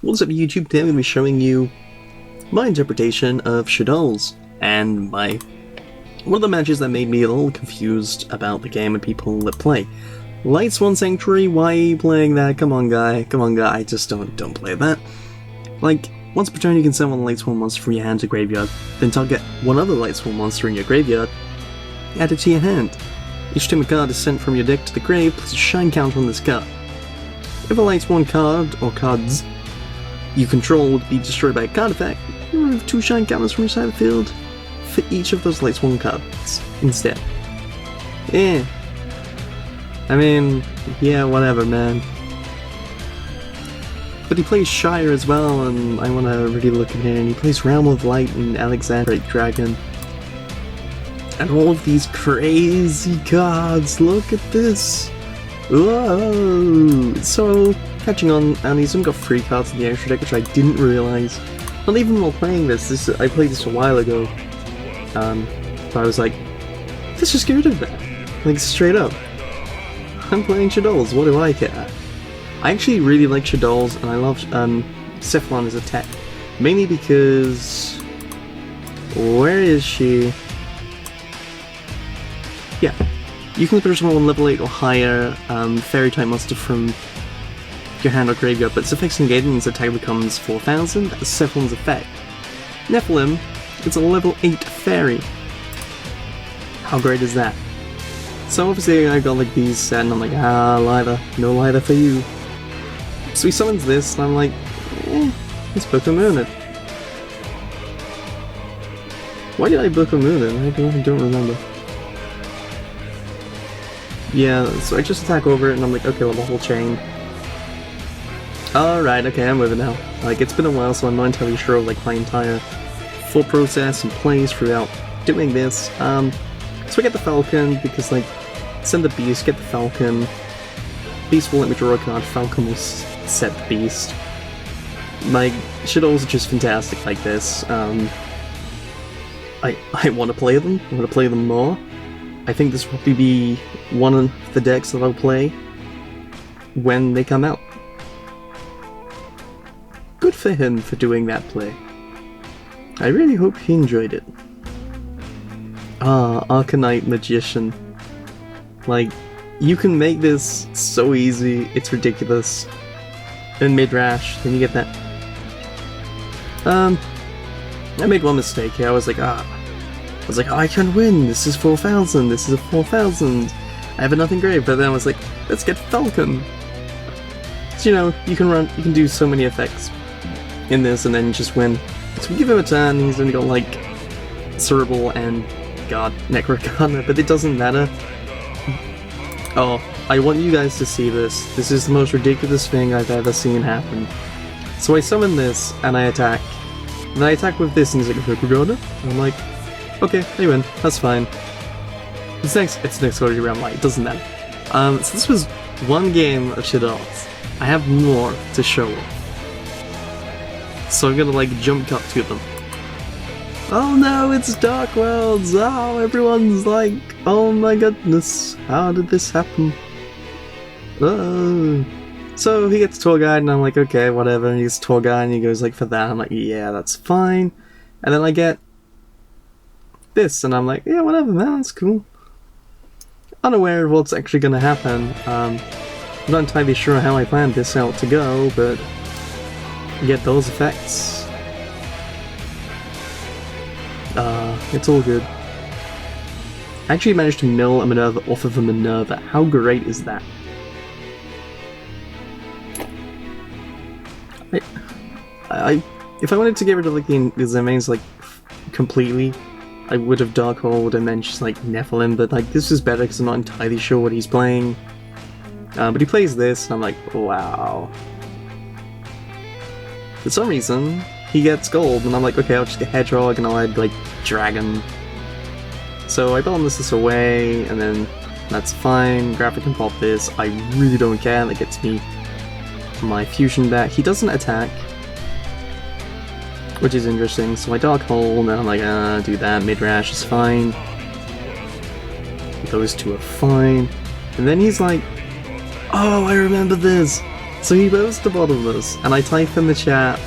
What's up YouTube? Today I'm going to be showing you my interpretation of Shaddolls and one of the matches that made me a little confused about the game and people that play. Lightsworn Sanctuary, why are you playing that? Come on guy, I just don't play that. Like, once per turn you can send one Lightsworn monster from your hand to graveyard, then target one other Lightsworn monster in your graveyard, add it to your hand. Each time a card is sent from your deck to the grave, place a shine counter on this card. If a Lightsworn card, or cards, you control would be destroyed by a card effect, you remove 2 shine counters from your side of the field for each of those Lightsworn cards instead. Yeah. I mean, yeah, whatever, man. But he plays Shire as well, and I want to really look at him. And he plays Realm of Light and Alexandrite Dragon. And all of these crazy cards, look at this! Whoa! So, catching on, and he's even got 3 cards in the extra deck, which I didn't realise. Not even while playing this, I played this a while ago. But I was like, let's just get rid of that. Like, straight up. I'm playing Shaddolls, what do I care? I actually really like Shaddolls, and I love Cephalon as a tech. Mainly because... where is she? Yeah. You can put someone level 8 or higher fairy-type monster from your hand or graveyard, but its effects negated and its attack becomes 4000 as Cephalon's effect. Nephilim, it's a level 8 fairy. How great is that? So obviously I got like these set and I'm like, Lyda, no Lyda for you. So he summons this and I'm like, let's book a moon it. Why did I book a moon it? I don't remember. Yeah, so I just attack over it and I'm like, okay, well the whole chain. Alright, okay, I'm with it now. Like, it's been a while, so I'm not entirely sure of like my entire full process and plays throughout doing this. So I get the Falcon, because like, send the Beast, get the Falcon. Beast will let me draw a card, Falcon will set the Beast. Like, Shaddolls are just fantastic like this. I want to play them, I want to play them more. I think this will probably be one of the decks that I'll play when they come out. Good for him for doing that play. I really hope he enjoyed it. Arcanite Magician. Like, you can make this so easy, it's ridiculous. Then Midrash, then you get that. I made one mistake here, I was like, I can win, this is 4000, this is a 4000. I have a nothing grave, but then I was like, let's get Falcon. So, you know, you can do so many effects in this and then just win. So we give him a turn, he's only got like Cerebral and Necrocarna, but it doesn't matter. Oh, I want you guys to see this. This is the most ridiculous thing I've ever seen happen. So I summon this, and I attack. And I attack with this, and he's like, Necrocarna? And I'm like, okay, I win, that's fine. It's next already Realm Light, it doesn't matter. So this was one game of Shaddolls. I have more to show. So I'm gonna like jump cut to them. Oh no, it's Dark Worlds! Oh, everyone's like, oh my goodness, how did this happen? Oh. So he gets Tour Guide and I'm like, okay, whatever, and he gets Tour Guide and he goes like for that, I'm like, yeah, that's fine. And then I get this and I'm like, yeah, whatever man, that's cool. Unaware of what's actually gonna happen. I'm not entirely sure how I planned this out to go, but you get those effects. It's all good. I actually managed to mill a Minerva off of a Minerva. How great is that? If I wanted to get rid of like the Zemains like completely, I would have Darkhold and then just like Nephilim, but like this is better because I'm not entirely sure what he's playing. But he plays this and I'm like, wow. For some reason, he gets gold, and I'm like, okay, I'll just get Hedgehog, and I'll add, like, Dragon. So I balance this away, and then that's fine. Graphic can pop this. I really don't care. That gets me my fusion back. He doesn't attack, which is interesting. So I Dark Hole, and then I'm like, do that. Midrash is fine. Those two are fine. And then he's like, oh, I remember this. So he goes to bottomless, and I type in the chat,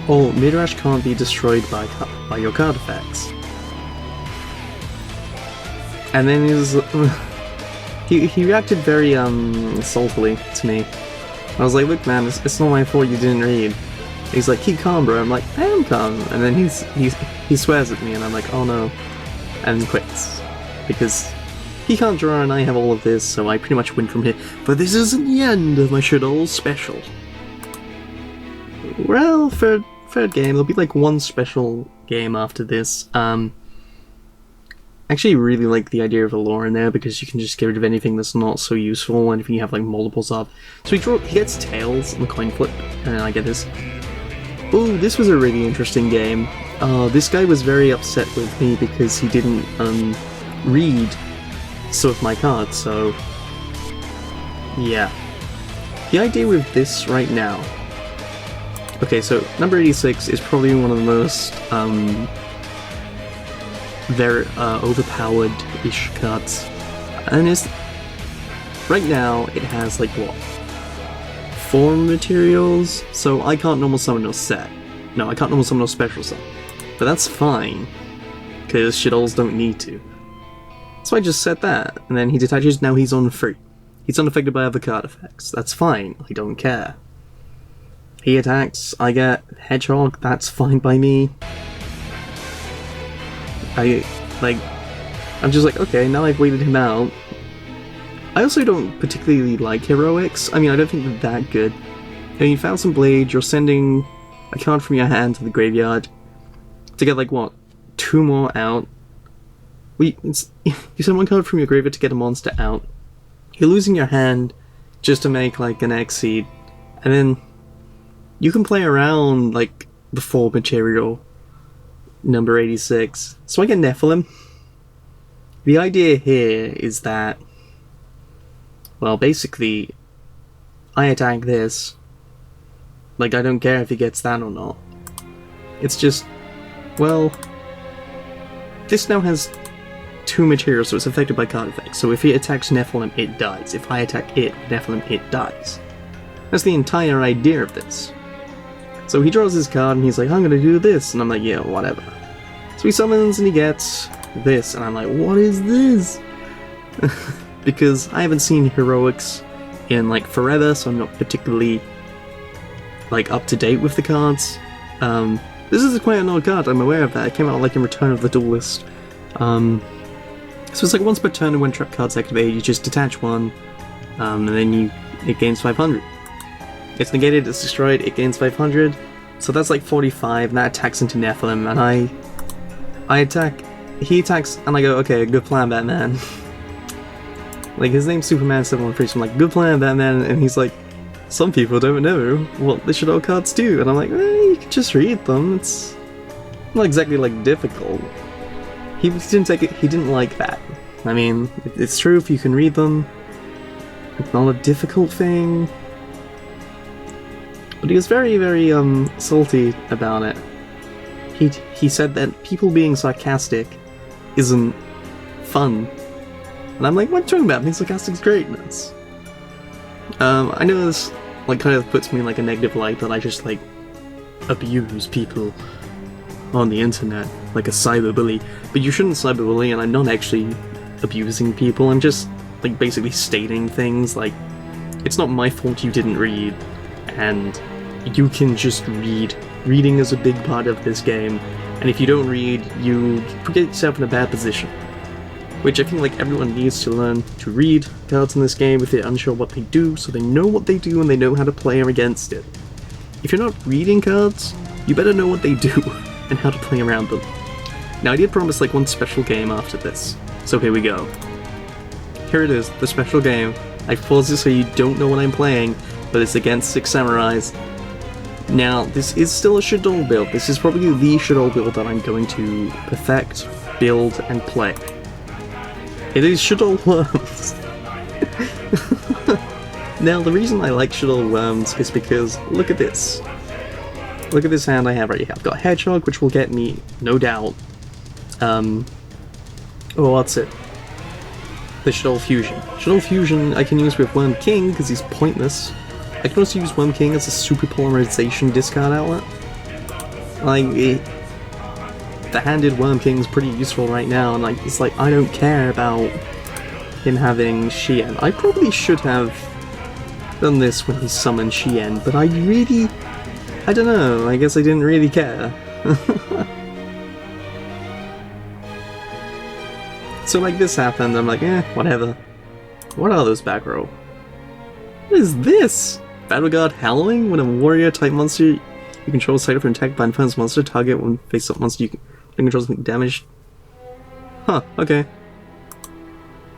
"Oh, Midrash can't be destroyed by your card effects." And then he reacted very saltily to me. I was like, "Look, man, it's not my fault you didn't read." He's like, "Keep calm, bro." I'm like, "I am calm." And then he swears at me, and I'm like, "Oh no," and quits because he can't draw, and I have all of this, so I pretty much win from here. But this isn't the end of my Shaddoll special. Well, third game. There'll be like one special game after this. I actually really like the idea of a lore in there because you can just get rid of anything that's not so useful, and if you have like multiples of. So he gets tails on the coin flip, and then I get this. Ooh, this was a really interesting game. This guy was very upset with me because he didn't read some of my cards, so yeah. The idea with this right now. Okay, so number 86 is probably one of the most very overpowered-ish cards, and right now it has like what? 4 materials, so I can't normal summon no set. No, I can't normal summon no special summon. But that's fine, because Shaddolls don't need to. So I just set that, and then he detaches, now he's on free. He's unaffected by other card effects. That's fine, I don't care. He attacks, I get Hedgehog, that's fine by me. I'm just like, okay, now I've waited him out. I also don't particularly like heroics. I mean, I don't think they're that good. I mean, you found some blade, you're sending a card from your hand to the graveyard to get, like, what, 2 more out? You send 1 card from your graveyard to get a monster out. You're losing your hand just to make, like, an X-Seed. And then you can play around, like, the 4 material, number 86. So I get Nephilim. The idea here is that, well, basically, I attack this. Like, I don't care if he gets that or not. It's just, well, this now has 2 materials, so it's affected by card effects. So if he attacks Nephilim, it dies. If I attack it, Nephilim, it dies. That's the entire idea of this. So he draws his card, and he's like, I'm gonna do this, and I'm like, yeah, whatever. So he summons, and he gets this, and I'm like, what is this? Because I haven't seen heroics in, like, forever, so I'm not particularly, like, up to date with the cards. This is quite an old card, I'm aware of that. It came out, like, in Return of the Duelist. So it's like once per turn when trap cards activate, you just detach 1, and then it gains 500. It's negated, it's destroyed, it gains 500. So that's like 45, and that attacks into Nephilim, and I attack, he attacks, and I go, okay, good plan, Batman. Like, his name's Superman 713, so I'm like, good plan, Batman, and he's like, some people don't know what the Shaddoll cards do, and I'm like, you can just read them, it's not exactly, like, difficult. He didn't take it, he didn't like that. I mean, it's true if you can read them, it's not a difficult thing. But he was very, very, salty about it. He said that people being sarcastic isn't fun. And I'm like, what are you talking about? Being sarcastic is greatness. I know this, like, kind of puts me in, like, a negative light that I just, like, abuse people on the internet, like a cyberbully. But you shouldn't cyberbully, and I'm not actually abusing people, I'm just, like, basically stating things, like, it's not my fault you didn't read, and you can just read. Reading is a big part of this game, and if you don't read, you put yourself in a bad position. Which I think like everyone needs to learn to read cards in this game if they're unsure what they do, so they know what they do and they know how to play against it. If you're not reading cards, you better know what they do and how to play around them. Now I did promise like one special game after this, so here we go. Here it is, the special game. I paused it so you don't know what I'm playing, but it's against 6 Samurais. Now, this is still a Shaddoll build. This is probably the Shaddoll build that I'm going to perfect, build, and play. It is Shaddoll Worms. Now, the reason I like Shaddoll Worms is because, look at this. Look at this hand I have right here. I've got Hedgehog, which will get me, no doubt, what's it? The Shaddoll Fusion. Shaddoll Fusion I can use with Worm King, because he's pointless. I can also use Worm King as a super polarization discard outlet. Like, the handed Worm King is pretty useful right now, and like, it's like, I don't care about him having Shien. I probably should have done this when he summoned Shien, but I don't know, I guess I didn't really care. So like, this happened, I'm like, whatever. What are those back row? What is this? Battle Guard Howling? When a warrior type monster you control is targeted for attack by an defense monster, target when face up monster you can control something damaged. Huh, okay.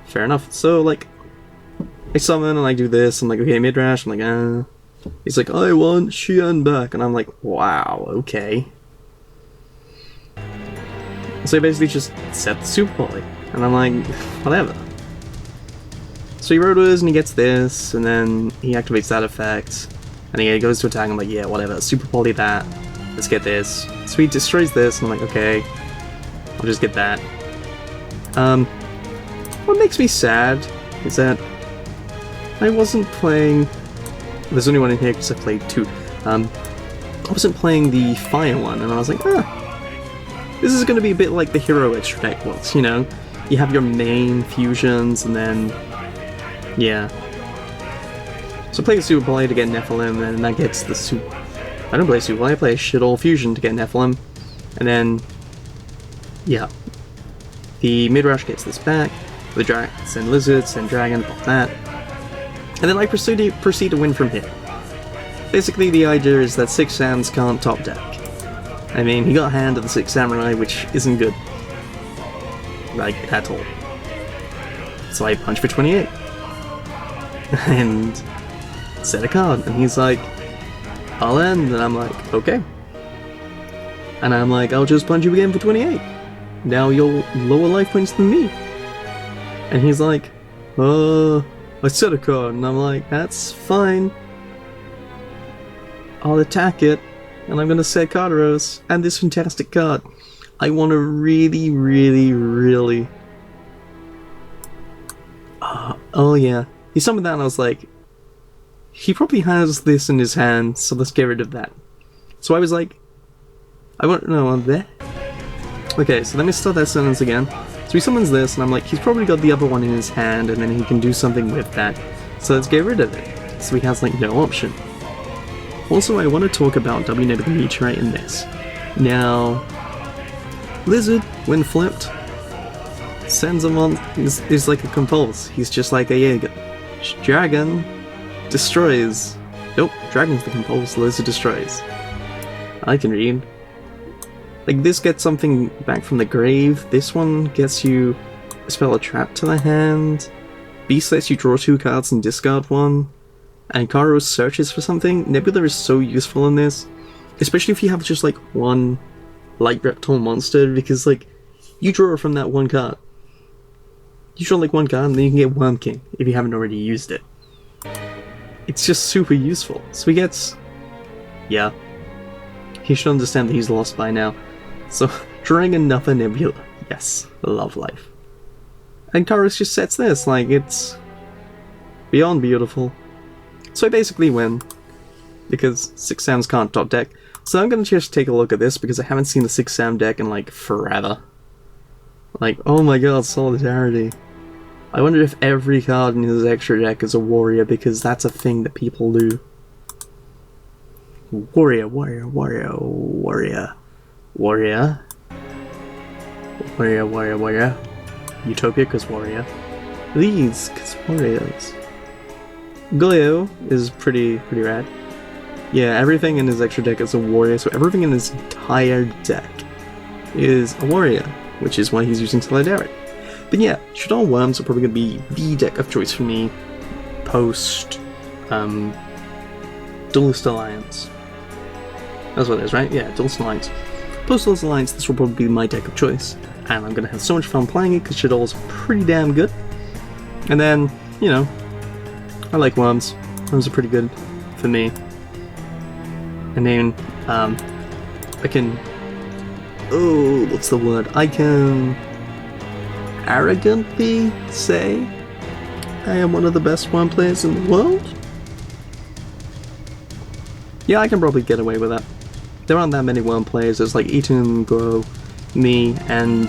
Fair enough. So like, I summon and I do this, I'm like, okay, Midrash, I'm like, He's like, I want Shien back, and I'm like, wow, okay. So he basically just set the Super Poly, and I'm like, whatever. So he rotos and he gets this, and then he activates that effect, and he goes to attack, I'm like, yeah, whatever, Super Poly that, let's get this. So he destroys this, and I'm like, okay, I'll just get that. What makes me sad is that I wasn't playing... There's only one in here because I played two. I wasn't playing the fire one, and I was like, this is going to be a bit like the hero extra deck was, you know? You have your main fusions, and then... yeah. So I play the Super Poly to get Nephilim, and that gets the Super... I don't play Super Poly, I play a Shaddoll Fusion to get Nephilim, and then... yeah. The Midrash gets this back, the Dragons and Lizards and Dragon, pop that. And then I proceed to win from here. Basically, the idea is that 6 Sands can't top deck. I mean, he got a hand of the 6 Samurai, which isn't good. Like, at all. So I punch for 28. And set a card. And he's like, I'll end. And I'm like, okay. And I'm like, I'll just punch you again for 28. Now you're lower life points than me. And he's like, I set a card, and I'm like, that's fine. I'll attack it, and I'm gonna set Carteros, and this fantastic card. I want to really, really, really... oh yeah. He summoned that, and I was like, he probably has this in his hand, so let's get rid of that. So I was like, I want... no, I'm there. Okay, so let me start that sentence again. So he summons this, and I'm like, he's probably got the other one in his hand, and then he can do something with that. So let's get rid of it. So he has, like, no option. Also, I want to talk about W-Negative Meteorite in this. Now, Lizard, when flipped, sends him on, is like a compulse. He's just like a Jaeger. Dragon destroys. Nope, Dragon's the compulse, Lizard destroys. I can read. Like, this gets something back from the grave, this one gets you a spell a trap to the hand, Beast lets you draw 2 cards and discard 1, and Karo searches for something. Nebula is so useful in this, especially if you have just like one light reptile monster, because like, you draw from that one card. You draw like one card and then you can get Worm King, if you haven't already used it. It's just super useful. So he gets... yeah. He should understand that he's lost by now. So, drawing another Nebula. Yes, love life. And Karos just sets this, like, it's beyond beautiful. So I basically win, because 6 Sams can't top deck. So I'm gonna just take a look at this, because I haven't seen the 6 Sam deck in, like, forever. Like, oh my god, Solidarity. I wonder if every card in his extra deck is a warrior, because that's a thing that people do. Warrior, warrior, warrior, warrior. Warrior. Warrior, warrior, warrior. Utopia, cause warrior. These, cause warriors. Goyo is pretty rad. Yeah, everything in his extra deck is a warrior, so everything in his entire deck is a warrior, which is why he's using Solidarity. But yeah, Shaddoll Worms are probably going to be the deck of choice for me post Duelist Alliance. That's what it is, right? Yeah, Duelist Alliance. Post Duelist Alliance, this will probably be my deck of choice. And I'm going to have so much fun playing it because Shaddoll's pretty damn good. And then, you know, I like Worms. Worms are pretty good for me. And then, I can... oh, what's the word? I can arrogantly say I am one of the best Worm players in the world. Yeah, I can probably get away with that. There aren't that many worm players. There's like Eaton, Grow, me, and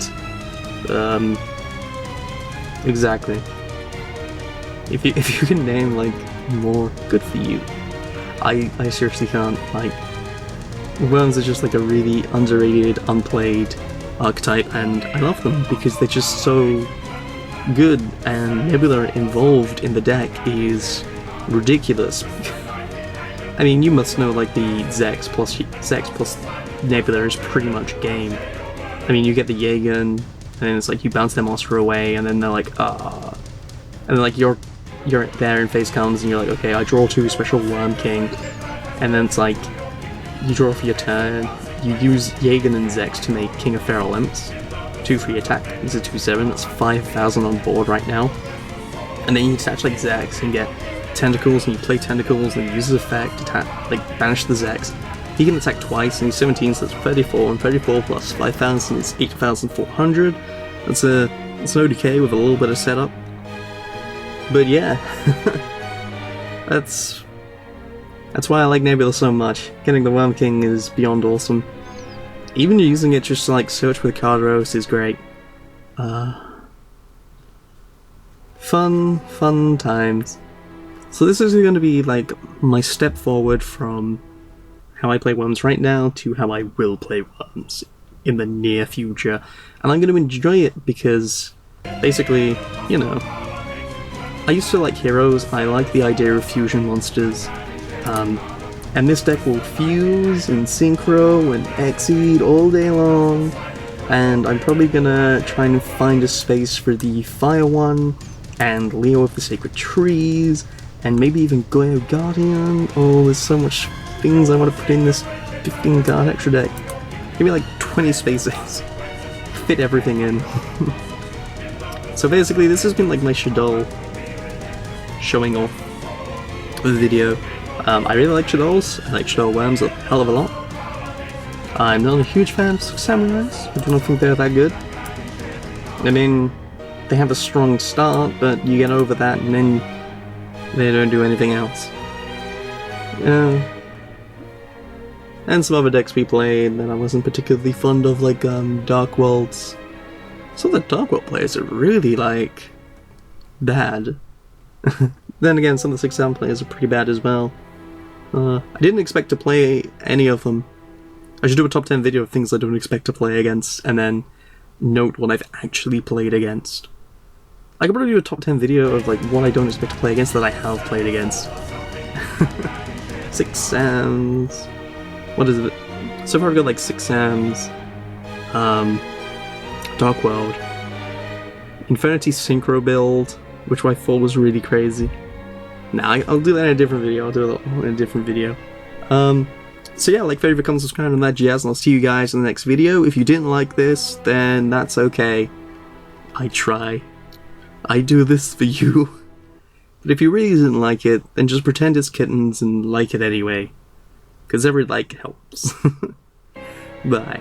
exactly. If you can name like more, good for you. I seriously can't. Like, worms are just like a really underrated, unplayed archetype, and I love them because they're just so good, and Nebula involved in the deck is ridiculous. I mean, you must know like the Zex plus Nebula is pretty much game. I mean, you get the Jaeger, and then it's like you bounce their monster away, and then they're like, ah, and then like you're there and face comes, and you're like, okay, I draw 2 special Worm King, and then it's like you draw for your turn. You use Jaeger and Zex to make King of Feral Imps. 2 free attack. It's a 2/7. That's 5,000 on board right now. And then you attach like Zex and get Tentacles, and you play Tentacles, and you use his effect to banish the Zex. He can attack twice, and he's 17, so that's 34, and 34 plus 5,000 is 8,400. That's an ODK with a little bit of setup. But yeah, that's why I like Nebula so much. Getting the Worm King is beyond awesome. Even using it just to like search with Carderos is great. Fun times. So this is going to be like my step forward from how I play Worms right now to how I will play Worms in the near future. And I'm going to enjoy it because, basically, you know, I used to like heroes. I like the idea of fusion monsters. And this deck will fuse and synchro and exceed all day long, and I'm probably gonna try and find a space for the Fire one, and Leo of the Sacred Trees, and maybe even Goyo Guardian. Oh, there's so much things I want to put in this 15 card extra deck. Give me like 20 spaces. Fit everything in. So basically this has been like my Shaddoll showing off video. I really like Shaddolls. I like Shaddoll Worms a hell of a lot. I'm not a huge fan of Samurais. I don't think they're that good. I mean, they have a strong start, but you get over that and then they don't do anything else. And some other decks we played that I wasn't particularly fond of, like Dark Worlds. Some of the Dark World players are really, like, bad. Then again, some of the 6-7 players are pretty bad as well. I didn't expect to play any of them. I should do a top 10 video of things I don't expect to play against, and then note what I've actually played against. I could probably do a top 10 video of like what I don't expect to play against that I have played against. 6 Sams. What is it? So far I've got like 6 Sams. Dark World. Infinity Synchro build, which I thought was really crazy. Nah, I'll do that in a different video. I'll do that in a different video. So yeah, like, favorite, comment, subscribe, and that jazz, and I'll see you guys in the next video. If you didn't like this, then that's okay. I try. I do this for you. But if you really didn't like it, then just pretend it's kittens and like it anyway. Because every like helps. Bye.